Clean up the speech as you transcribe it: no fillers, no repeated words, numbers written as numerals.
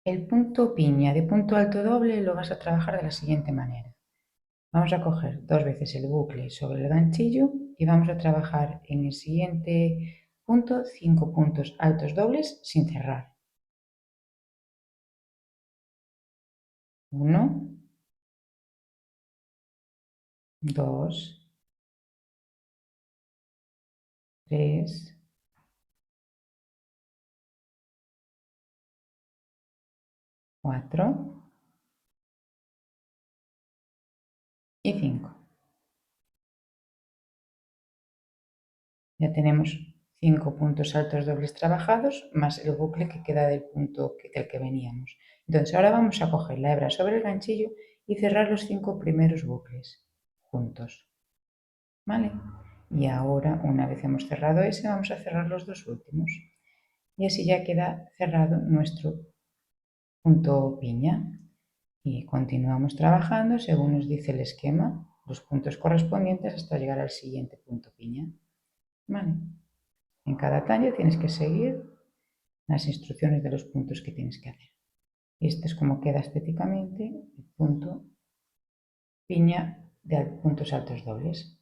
El punto piña de punto alto doble lo vas a trabajar de la siguiente manera. Vamos a coger 2 veces el bucle sobre el ganchillo y vamos a trabajar en el siguiente punto 5 puntos altos dobles sin cerrar. 1, 2, 3, 4 y 5. Ya tenemos 5 puntos altos dobles trabajados más el bucle que queda del punto del que veníamos. Entonces ahora vamos a coger la hebra sobre el ganchillo y cerrar los 5 primeros bucles juntos. ¿Vale? Y ahora, una vez hemos cerrado ese, vamos a cerrar los 2 últimos. Y así ya queda cerrado nuestro punto piña. Y continuamos trabajando según nos dice el esquema, los puntos correspondientes hasta llegar al siguiente punto piña. ¿Vale? En cada tallo tienes que seguir las instrucciones de los puntos que tienes que hacer. Este es como queda estéticamente el punto piña de puntos altos dobles.